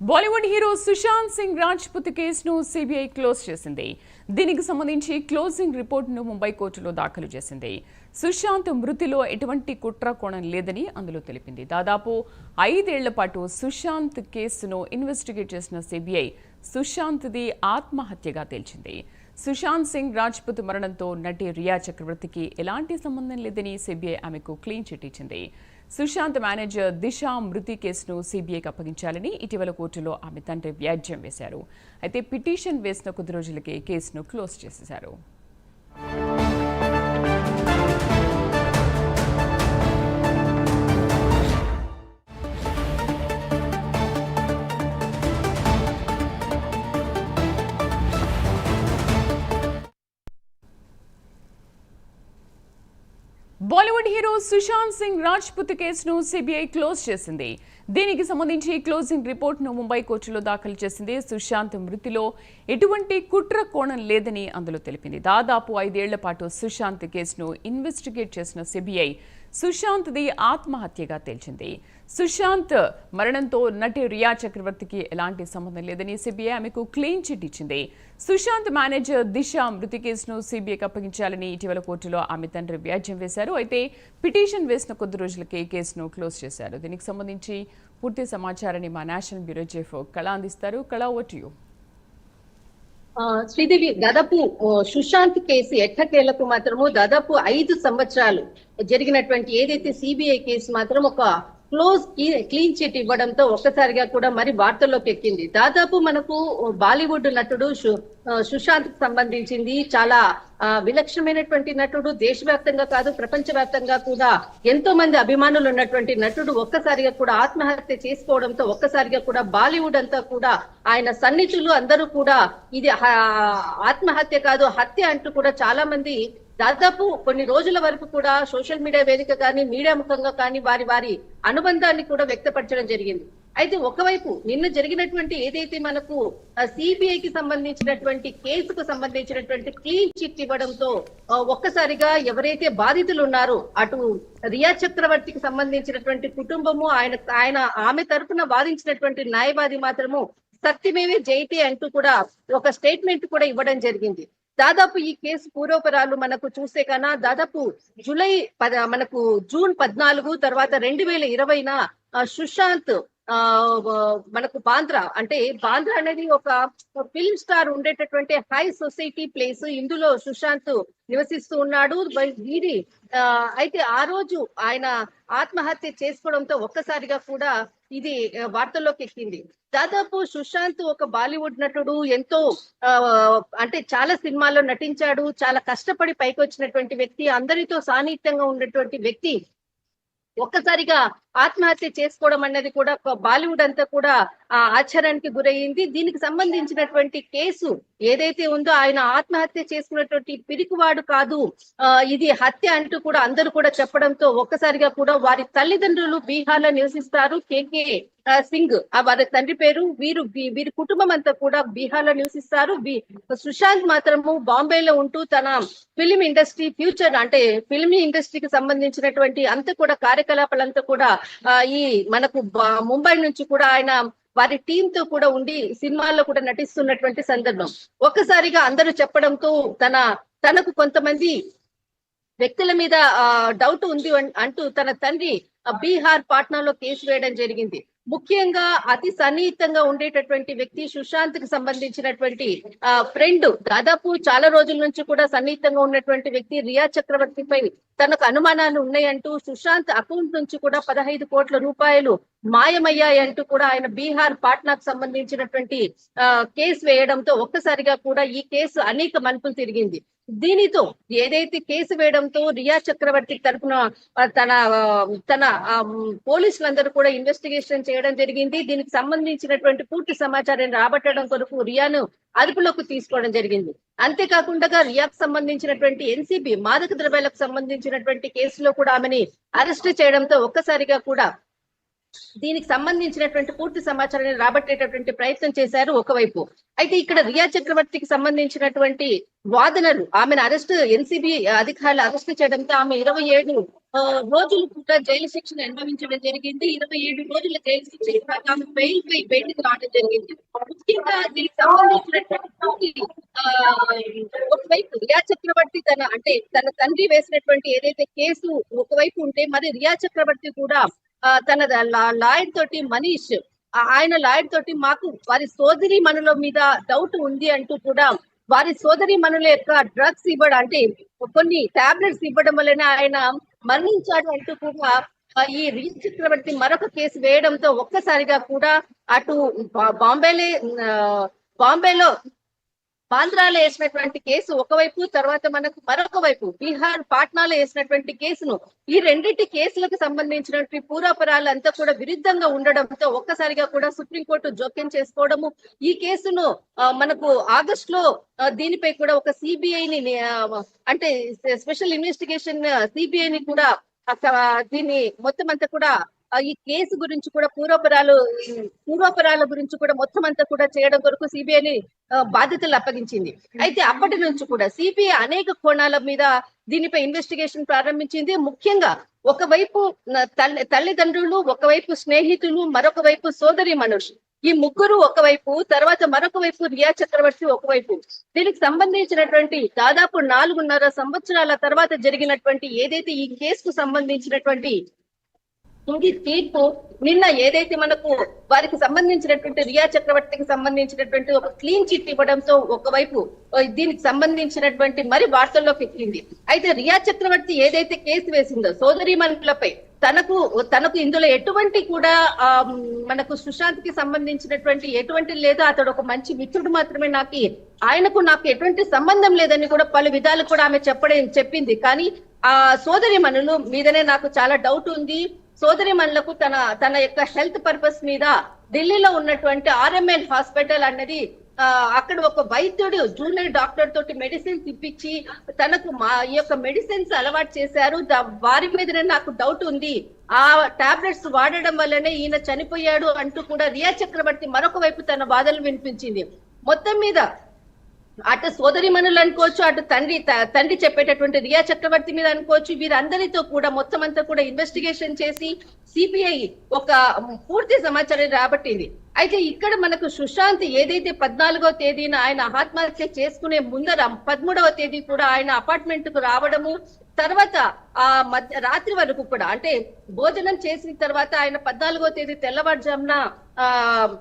Bollywood hero Sushant Singh Rajput కేసును CBI close చేసింది. దీనికి సంబంధించి క్లోజింగ్ రిపోర్టును ముంబై కోర్టులో దాఖలు చేసింది. సుశాంత్ మృతిలో ఎటువంటి కుట్ర కోణం లేదని అందులో తెలిపింది. దాదాపు 5 ఏళ్ల పాటు సుశాంత్ కేసును ఇన్వెస్టిగేట్ చేసిన సిబిఐ సుశాంత్ది ఆత్మహత్యగా తేల్చింది. సుశాంత్ సింగ్ రాజ్పుత్ మరణంతో నటి రియా చక్రవర్తికి ఎలాంటి సంబంధం లేదని సిబిఐ ఆమెకు క్లీన్ చిట్ ఇచ్చింది. సుశాంత్ మేనేజర్ దిశా మృతి కేసును సిబిఐకి అప్పగించాలని ఇటీవల కోర్టులో ఆమె తండ్రి వ్యాజ్యం వేశారు. అయితే పిటిషన్ వేసిన కొద్ది రోజులకే కేసును క్లోజ్ చేసేశారు. బాలీవుడ్ హీరో సుశాంత్ సింగ్ రాజ్పుత్ కేసును సిబిఐ క్లోజ్ చేసింది. దీనికి సంబంధించి క్లోజింగ్ రిపోర్ట్ను ముంబై కోర్టులో దాఖలు చేసింది. సుశాంత్ మృతిలో ఎటువంటి కుట్ర కోణం లేదని అందులో తెలిపింది. దాదాపు 5 ఏళ్ల పాటు సుశాంత్ కేసును ఇన్వెస్టిగేట్ చేసిన సిబిఐ సుశాంత్ది ఆత్మహత్యగా తేల్చింది. సుశాంత్ మరణంతో నటి రియా చక్రవర్తికి ఎలాంటి సంబంధం లేదని సిబిఐ ఆమెకు క్లీన్ చిట్ ఇచ్చింది. సుశాంత్ మేనేజర్ దిశా మృతి కేసును సిబిఐకి అప్పగించాలని ఇటీవల కోర్టులో ఆమె తండ్రి వ్యాజ్యం వేశారు. అయితే పిటిషన్ వేసిన కొద్ది రోజులకే కేసును క్లోజ్ చేశారు. దీనికి సంబంధించి పూర్తి సమాచారాన్ని మా నేషనల్ బ్యూరో చీఫ్ కళ అందిస్తారు. కళ, ఓవర్ టు యు. శ్రీదేవి, దాదాపు సుశాంత్ కేసు ఎట్టకేలకు మాత్రము దాదాపు 5 సంవత్సరాలు జరిగినటువంటి ఏదైతే సిబిఐ కేసు మాత్రం ఒక క్లీన్ చిట్ ఇవ్వడంతో ఒక్కసారిగా కూడా మరి వార్తల్లోకి ఎక్కింది. దాదాపు మనకు బాలీవుడ్ నటుడు సుశాంత్ కు సంబంధించింది చాలా విలక్షణమైనటువంటి నటుడు. దేశవ్యాప్తంగా కాదు, ప్రపంచవ్యాప్తంగా కూడా ఎంతో మంది అభిమానులు ఉన్నటువంటి నటుడు ఒక్కసారిగా కూడా ఆత్మహత్య చేసుకోవడంతో ఒక్కసారిగా కూడా బాలీవుడ్ అంతా కూడా ఆయన సన్నిహితులు అందరూ కూడా ఇది ఆత్మహత్య కాదు హత్య అంటూ కూడా చాలా మంది దాదాపు కొన్ని రోజుల వరకు కూడా సోషల్ మీడియా వేదిక కానీ మీడియా ముఖంగా కానీ వారి అనుబంధాన్ని కూడా వ్యక్తపరచడం జరిగింది. అయితే ఒకవైపు నిన్న జరిగినటువంటి ఏదైతే మనకు సిబిఐకి సంబంధించినటువంటి కేసుకు సంబంధించినటువంటి క్లీన్ చిట్ ఇవ్వడంతో ఒక్కసారిగా ఎవరైతే బాధితులు ఉన్నారో అటు రియా చక్రవర్తికి సంబంధించినటువంటి కుటుంబము ఆమె తరఫున వాదించినటువంటి న్యాయవాది మాత్రము సత్యమేవే జయతే అంటూ కూడా ఒక స్టేట్మెంట్ కూడా ఇవ్వడం జరిగింది. దాదాపు ఈ కేసు పూర్వపరాలు మనకు చూస్తే కన్నా దాదాపు మనకు జూన్ 14 తర్వాత 2020న సుశాంత్ మనకు బాంద్రా అనేది ఒక ఫిల్మ్ స్టార్ ఉండేటటువంటి హై సొసైటీ ప్లేస్. ఇందులో సుశాంత్ నివసిస్తూ ఉన్నాడు. అయితే ఆ రోజు ఆయన ఆత్మహత్య చేసుకోవడంతో ఒక్కసారిగా కూడా ఇది వార్తల్లోకి ఎక్కింది. దాదాపు సుశాంత్ ఒక బాలీవుడ్ నటుడు, ఎంతో చాలా సినిమాల్లో నటించాడు, చాలా కష్టపడి పైకి వచ్చినటువంటి వ్యక్తి, అందరితో సాన్నిహిత్యంగా ఉన్నటువంటి వ్యక్తి ఒక్కసారిగా ఆత్మహత్య చేసుకోవడం అన్నది కూడా బాలీవుడ్ అంతా కూడా ఆశ్చర్యానికి గురయ్యింది. దీనికి సంబంధించినటువంటి కేసు ఏదైతే ఉందో ఆయన ఆత్మహత్య చేసుకున్నటువంటి పిరికివాడు కాదు, ఇది హత్య అంటూ కూడా అందరూ కూడా చెప్పడంతో ఒక్కసారిగా కూడా వారి తల్లిదండ్రులు బీహార్ లో నివసిస్తారు. కేకే సింగ్ వారి తండ్రి పేరు. వీరి కుటుంబం అంతా కూడా బీహార్ లో నివసిస్తారు. సుశాంత్ మాత్రము బాంబేలో ఉంటూ తన ఫిల్మ్ ఇండస్ట్రీ ఫ్యూచర్ ఫిల్మ్ ఇండస్ట్రీకి సంబంధించినటువంటి అంతా కూడా కార్యకలాపాలంతా కూడా ఈ మనకు ముంబై నుంచి కూడా ఆయన వారి టీమ్ తో కూడా ఉండి సినిమాల్లో కూడా నటిస్తున్నటువంటి సందర్భం. ఒక్కసారిగా అందరూ చెప్పడంతో తనకు కొంతమంది వ్యక్తుల మీద డౌట్ ఉంది అంటూ తన తండ్రి బీహార్ పాట్నాలో కేసు వేయడం జరిగింది. ముఖ్యంగా అతి సన్నిహితంగా ఉండేటటువంటి వ్యక్తి సుశాంత్ కి సంబంధించినటువంటి ఫ్రెండ్, దాదాపు చాలా రోజుల నుంచి కూడా సన్నిహితంగా ఉన్నటువంటి వ్యక్తి రియా చక్రవర్తిపై తనకు అనుమానాలు ఉన్నాయంటూ సుశాంత్ అకౌంట్ నుంచి కూడా 15 కోట్ల రూపాయలు మాయమయ్యాయంటూ కూడా ఆయన బీహార్ పాట్నాకు సంబంధించినటువంటి కేసు వేయడంతో ఒక్కసారిగా కూడా ఈ కేసు అనేక మలుపులు తిరిగింది. దీనితో ఏదైతే కేసు వేయడంతో రియా చక్రవర్తి తరఫున తన పోలీసులందరూ కూడా ఇన్వెస్టిగేషన్ చేయడం జరిగింది. దీనికి సంబంధించినటువంటి పూర్తి సమాచారాన్ని రాబట్టడం కొరకు రియాను అదుపులోకి తీసుకోవడం జరిగింది. అంతేకాకుండా రియాకు సంబంధించినటువంటి ఎన్సీబీ మాదక ద్రవ్యాలకు సంబంధించినటువంటి కేసులో కూడా ఆమెని అరెస్ట్ చేయడంతో ఒక్కసారిగా కూడా దీనికి సంబంధించినటువంటి పూర్తి సమాచారాన్ని రాబట్టేటటువంటి ప్రయత్నం చేశారు ఒకవైపు. అయితే ఇక్కడ రియా చక్రవర్తికి సంబంధించినటువంటి వాదనలు ఆమెను ఎన్సీబీ అధికారులు అరెస్ట్ చేయడంతో ఆమె 27 రోజులు కూడా జైలు శిక్షను అనుభవించడం జరిగింది. 27 రోజుల జైలు శిక్ష తర్వాత ఆమె బెయిల్ పై బయటకు రావడం జరిగింది. ముఖ్యంగా దీనికి సంబంధించినటువంటి ఒకవైపు రియా చక్రవర్తి తన తండ్రి వేసినటువంటి ఏదైతే కేసు ఒకవైపు ఉంటే, మరి రియా చక్రవర్తి కూడా తన లాయర్ తోటి మనీష్ ఆయన లాయర్ తోటి మాకు వారి సోదరి మనుల మీద డౌట్ ఉంది అంటూ కూడా వారి సోదరి మనుల యొక్క డ్రగ్స్ ఇవ్వడం, అంటే కొన్ని టాబ్లెట్స్ ఇవ్వడం వలన ఆయన మరణించాడు అంటూ కూడా ఈ రియా చక్రవర్తి మరొక కేసు వేయడంతో ఒక్కసారిగా కూడా అటు బాంబేలో బాంద్రాలో వేసినటువంటి కేసు ఒకవైపు, తర్వాత మనకు మరొక వైపు బీహార్ పాట్నాలో వేసినటువంటి కేసును, ఈ రెండింటి కేసులకు సంబంధించినటువంటి పూర్వాపరాలు అంతా కూడా విరుద్ధంగా ఉండడంతో ఒక్కసారిగా కూడా సుప్రీంకోర్టు జోక్యం చేసుకోవడము, ఈ కేసును మనకు ఆగస్టులో దీనిపై కూడా ఒక సిబిఐని అంటే స్పెషల్ ఇన్వెస్టిగేషన్ సిబిఐని కూడా దీన్ని మొత్తం అంతా కూడా ఈ కేసు గురించి కూడా పూర్వపరాల గురించి కూడా మొత్తం అంతా కూడా చేయడం కొరకు సిబిఐని బాధ్యతలు అప్పగించింది. అయితే అప్పటి నుంచి కూడా సిబిఐ అనేక కోణాల మీద దీనిపై ఇన్వెస్టిగేషన్ ప్రారంభించింది. ముఖ్యంగా ఒకవైపు తల్లిదండ్రులు, ఒకవైపు స్నేహితులు, మరొక వైపు సోదరి మనుషు, ఈ ముగ్గురు ఒకవైపు, తర్వాత మరొక వైపు రియా చక్రవర్తి ఒకవైపు. దీనికి సంబంధించినటువంటి దాదాపు 4.5 సంవత్సరాల తర్వాత జరిగినటువంటి ఏదైతే ఈ కేసుకు సంబంధించినటువంటి తుది తీర్పు, నిన్న ఏదైతే మనకు వారికి సంబంధించినటువంటి రియా చక్రవర్తికి సంబంధించినటువంటి ఒక క్లీన్ చిట్ ఇవ్వడంతో ఒకవైపు దీనికి సంబంధించినటువంటి మరి వార్తల్లోకి ఎక్కింది. అయితే రియా చక్రవర్తి ఏదైతే కేసు వేసిందో సోదరీమణులపై, తనకు ఇందులో ఎటువంటి కూడా మనకు సుశాంత్ కి సంబంధించినటువంటి ఎటువంటి లేదు, అతడు ఒక మంచి మిత్రుడు మాత్రమే, నాకు ఎటువంటి సంబంధం లేదని కూడా పలు విధాలు కూడా ఆమె చెప్పింది. కానీ ఆ సోదరీమణుల మీదనే నాకు చాలా డౌట్ ఉంది. సోదరిమణులకు తన యొక్క హెల్త్ పర్పస్ మీద ఢిల్లీలో ఉన్నటువంటి ఆర్ఎంఎల్ హాస్పిటల్ అన్నది అక్కడ ఒక వైద్యుడు జూనియర్ డాక్టర్ తోటి మెడిసిన్స్ ఇప్పించి తనకు ఈ యొక్క మెడిసిన్స్ అలవాటు చేశారు. వారి మీదనే నాకు డౌట్ ఉంది, ఆ టాబ్లెట్స్ వాడడం వల్లనే ఈయన చనిపోయాడు అంటూ కూడా రియా చక్రవర్తి మరొక వైపు తన వాదనలు వినిపించింది. మొత్తం మీద అటు సోదరిమణులు అనుకోవచ్చు, అటు తండ్రి చెప్పేటటువంటి రియా చక్రవర్తి మీద అనుకోవచ్చు, వీరందరితో కూడా మొత్తం అంతా కూడా ఇన్వెస్టిగేషన్ చేసి సిబిఐ ఒక పూర్తి సమాచారం రాబట్టింది. అయితే ఇక్కడ మనకు సుశాంత్ ఏదైతే 14వ తేదీన ఆయన ఆత్మహత్య చేసుకునే ముందర 13వ తేదీ కూడా ఆయన అపార్ట్మెంట్ కు రావడము, తర్వాత ఆ రాత్రి వరకు కూడా అంటే భోజనం చేసిన తర్వాత ఆయన 14వ తేదీ తెల్లవారుజామున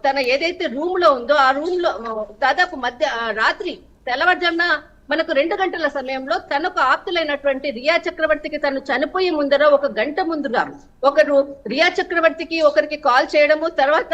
తన ఏదైతే రూమ్ లో ఉందో ఆ రూమ్ లో దాదాపు రాత్రి తెల్లవారుజామున మనకు 2 గంటల సమయంలో తనకు ఆప్తులైనటువంటి రియా చక్రవర్తికి తను చనిపోయే ముందర 1 గంట ముందుగా ఒకరు రియా చక్రవర్తికి ఒకరికి కాల్ చేయడము, తర్వాత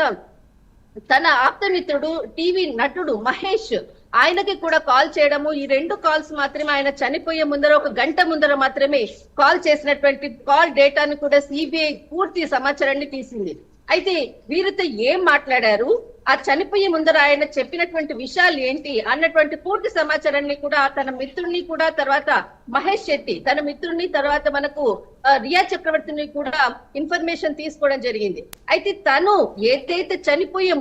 తన ఆప్తమిత్రుడు టీవీ నటుడు మహేష్ ఆయనకి కూడా కాల్ చేయడము, ఈ 2 కాల్స్ మాత్రమే ఆయన చనిపోయే ముందర 1 గంట ముందర మాత్రమే కాల్ చేసినటువంటి కాల్ డేటాను కూడా సిబిఐ పూర్తి సమాచారాన్ని తీసింది. అయితే వీరితో ఏం మాట్లాడారు, ఆ చనిపోయే ముందర ఆయన చెప్పినటువంటి విషయాలు ఏంటి అన్నటువంటి పూర్తి సమాచారాన్ని కూడా తన మిత్రుడిని కూడా, తర్వాత మహేష్ శెట్టి తన మిత్రుడిని, తర్వాత మనకు రియా చక్రవర్తిని కూడా ఇన్ఫర్మేషన్ తీసుకోవడం జరిగింది. అయితే తను ఏదైతే చనిపోయే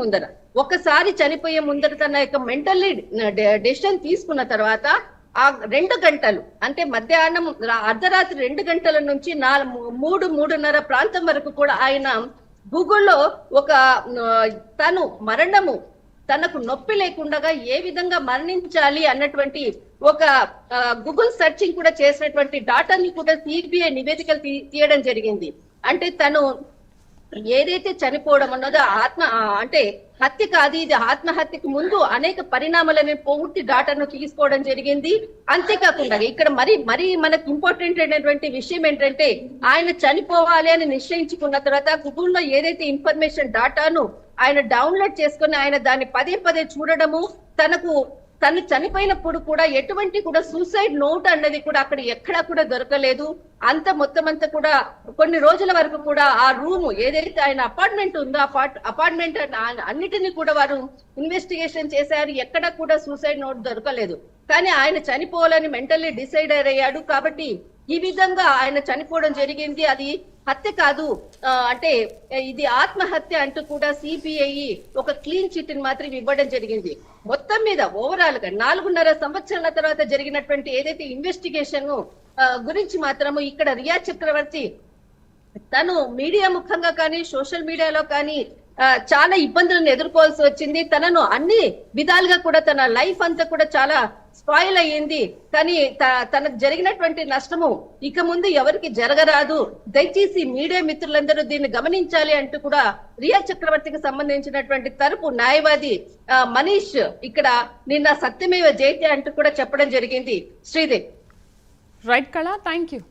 ముందర తన యొక్క మెంటల్లీ డెసిషన్ తీసుకున్న తర్వాత ఆ 2 గంటలు అంటే మధ్యాహ్నం అర్ధరాత్రి 2 గంటల నుంచి 3:30 ప్రాంతం వరకు కూడా ఆయన గూగుల్లో తనకు నొప్పి లేకుండా ఏ విధంగా మరణించాలి అన్నటువంటి ఒక గూగుల్ సర్చింగ్ కూడా చేసినటువంటి డాటాని కూడా సిబిఐ నివేదికలు తీయడం జరిగింది. అంటే తను ఏదైతే చనిపోవడం అన్నదో అంటే హత్య కాదు, ఇది ఆత్మహత్యకు ముందు అనేక పరిణామాలని పూర్తి డాటాను తీసుకోవడం జరిగింది. అంతేకాకుండా ఇక్కడ మరి మనకు ఇంపార్టెంట్ అయినటువంటి విషయం ఏంటంటే ఆయన చనిపోవాలి అని నిశ్చయించుకున్న తర్వాత గూగుల్లో ఏదైతే ఇన్ఫర్మేషన్ డాటాను ఆయన డౌన్లోడ్ చేసుకుని ఆయన దాన్ని పదే చూడడము, తను చనిపోయినప్పుడు కూడా ఎటువంటి కూడా సూసైడ్ నోట్ అన్నది కూడా అక్కడ ఎక్కడా కూడా దొరకలేదు. మొత్తం అంతా కూడా కొన్ని రోజుల వరకు కూడా ఆ రూమ్ ఏదైతే ఆయన అపార్ట్మెంట్ ఉందో అపార్ట్మెంట్ అన్నిటినీ కూడా వారు ఇన్వెస్టిగేషన్ చేశారు, ఎక్కడ కూడా సూసైడ్ నోట్ దొరకలేదు. కానీ ఆయన చనిపోవాలని మెంటల్లీ డిసైడ్ అయ్యాడు. కాబట్టి ఈ విధంగా ఆయన చనిపోవడం జరిగింది. అది హత్య కాదు, అంటే ఇది ఆత్మహత్య అంటూ కూడా సిబిఐ ఒక క్లీన్ చిట్ ని మాత్రం ఇవ్వడం జరిగింది. మొత్తం మీద ఓవరాల్ గా 4.5 సంవత్సరాల తర్వాత జరిగినటువంటి ఏదైతే ఇన్వెస్టిగేషన్ గురించి మాత్రము ఇక్కడ రియా చక్రవర్తి తను మీడియా ముఖంగా కానీ సోషల్ మీడియాలో కానీ చాలా ఇబ్బందులను ఎదుర్కోవాల్సి వచ్చింది. తనను అన్ని విధాలుగా కూడా తన లైఫ్ అంతా కూడా చాలా స్పాయిల్ అయ్యింది. కానీ తనకు జరిగినటువంటి నష్టము ఇక ముందు ఎవరికి జరగరాదు, దయచేసి మీడియా మిత్రులందరూ దీన్ని గమనించాలి అంటూ కూడా రియా చక్రవర్తికి సంబంధించినటువంటి తరపు న్యాయవాది మనీష్ ఇక్కడ నిన్న సత్యమేవ జయతే అంటూ కూడా చెప్పడం జరిగింది. శ్రీదేవి. రైట్ కళ, థ్యాంక్ యూ.